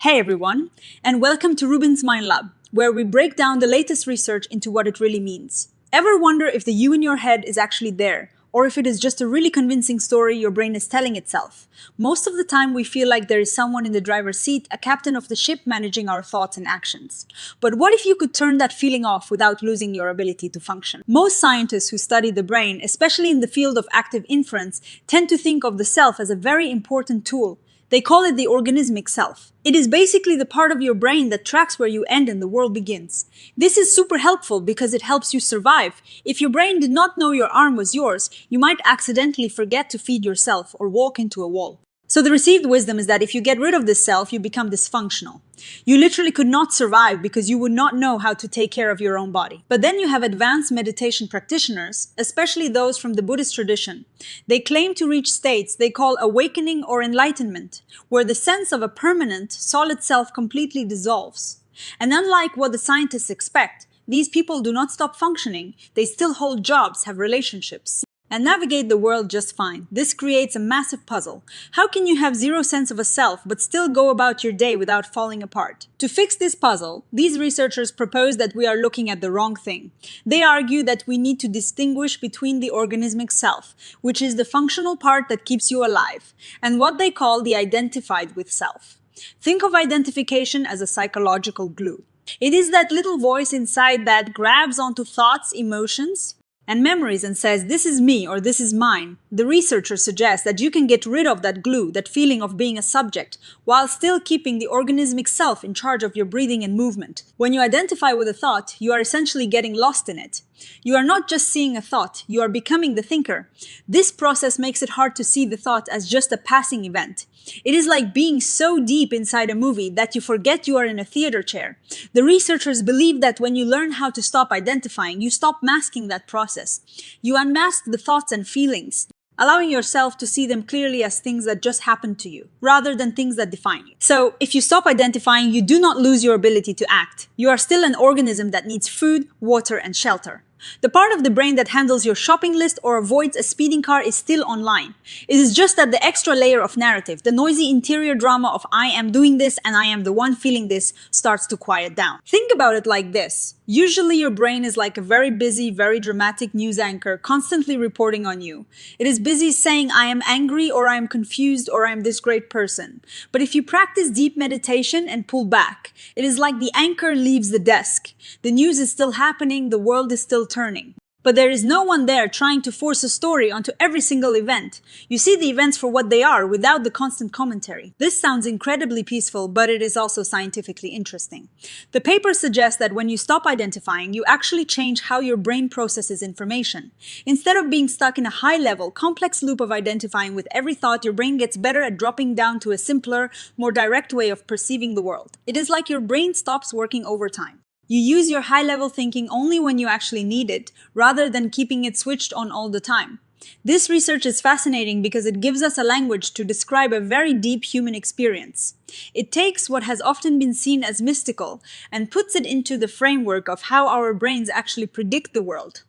Hey everyone, and welcome to Ruben's Mind Lab, where we break down the latest research into what it really means. Ever wonder if the you in your head is actually there, or if it is just a really convincing story your brain is telling itself? Most of the time we feel like there is someone in the driver's seat, a captain of the ship managing our thoughts and actions. But what if you could turn that feeling off without losing your ability to function? Most scientists who study the brain, especially in the field of active inference, tend to think of the self as a very important tool. They call it the organismic self. It is basically the part of your brain that tracks where you end and the world begins. This is super helpful because it helps you survive. If your brain did not know your arm was yours, you might accidentally forget to feed yourself or walk into a wall. So the received wisdom is that if you get rid of this self, you become dysfunctional. You literally could not survive because you would not know how to take care of your own body. But then you have advanced meditation practitioners, especially those from the Buddhist tradition. They claim to reach states they call awakening or enlightenment, where the sense of a permanent, solid self completely dissolves. And unlike what the scientists expect, these people do not stop functioning. They still hold jobs, have relationships, and navigate the world just fine. This creates a massive puzzle. How can you have zero sense of a self but still go about your day without falling apart? To fix this puzzle, these researchers propose that we are looking at the wrong thing. They argue that we need to distinguish between the organismic self, which is the functional part that keeps you alive, and what they call the identified with self. Think of identification as a psychological glue. It is that little voice inside that grabs onto thoughts, emotions, and memories and says, this is me or this is mine. The researchers suggest that you can get rid of that glue, that feeling of being a subject, while still keeping the organismic self in charge of your breathing and movement. When you identify with a thought, you are essentially getting lost in it. You are not just seeing a thought, you are becoming the thinker. This process makes it hard to see the thought as just a passing event. It is like being so deep inside a movie that you forget you are in a theater chair. The researchers believe that when you learn how to stop identifying, you stop masking that process. You unmask the thoughts and feelings, allowing yourself to see them clearly as things that just happen to you, rather than things that define you. So, if you stop identifying, you do not lose your ability to act. You are still an organism that needs food, water, and shelter. The part of the brain that handles your shopping list or avoids a speeding car is still online. It is just that the extra layer of narrative, the noisy interior drama of I am doing this and I am the one feeling this, starts to quiet down. Think about it like this. Usually your brain is like a very busy, very dramatic news anchor constantly reporting on you. It is busy saying I am angry or I am confused or I am this great person. But if you practice deep meditation and pull back, it is like the anchor leaves the desk. The news is still happening, the world is still turning. But there is no one there trying to force a story onto every single event. You see the events for what they are without the constant commentary. This sounds incredibly peaceful, but it is also scientifically interesting. The paper suggests that when you stop identifying, you actually change how your brain processes information. Instead of being stuck in a high-level, complex loop of identifying with every thought, your brain gets better at dropping down to a simpler, more direct way of perceiving the world. It is like your brain stops working overtime. You use your high-level thinking only when you actually need it, rather than keeping it switched on all the time. This research is fascinating because it gives us a language to describe a very deep human experience. It takes what has often been seen as mystical and puts it into the framework of how our brains actually predict the world.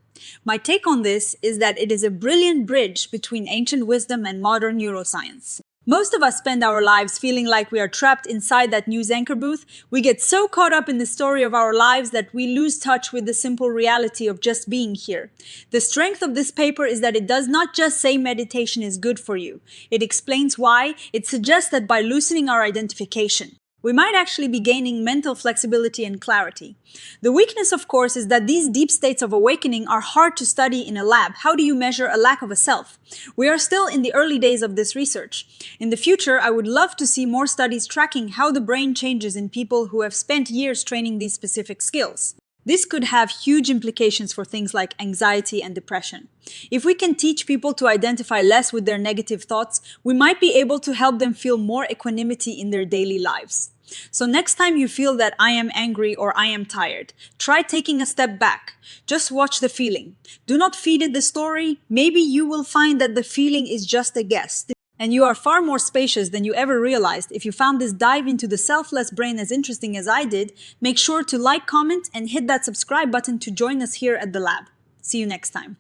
My take on this is that it is a brilliant bridge between ancient wisdom and modern neuroscience. Most of us spend our lives feeling like we are trapped inside that news anchor booth. We get so caught up in the story of our lives that we lose touch with the simple reality of just being here. The strength of this paper is that it does not just say meditation is good for you. It explains why. It suggests that by loosening our identification, we might actually be gaining mental flexibility and clarity. The weakness, of course, is that these deep states of awakening are hard to study in a lab. How do you measure a lack of a self? We are still in the early days of this research. In the future, I would love to see more studies tracking how the brain changes in people who have spent years training these specific skills. This could have huge implications for things like anxiety and depression. If we can teach people to identify less with their negative thoughts, we might be able to help them feel more equanimity in their daily lives. So next time you feel that I am angry or I am tired, try taking a step back. Just watch the feeling. Do not feed it the story. Maybe you will find that the feeling is just a guess. And you are far more spacious than you ever realized. If you found this dive into the selfless brain as interesting as I did, make sure to like, comment, and hit that subscribe button to join us here at the lab. See you next time.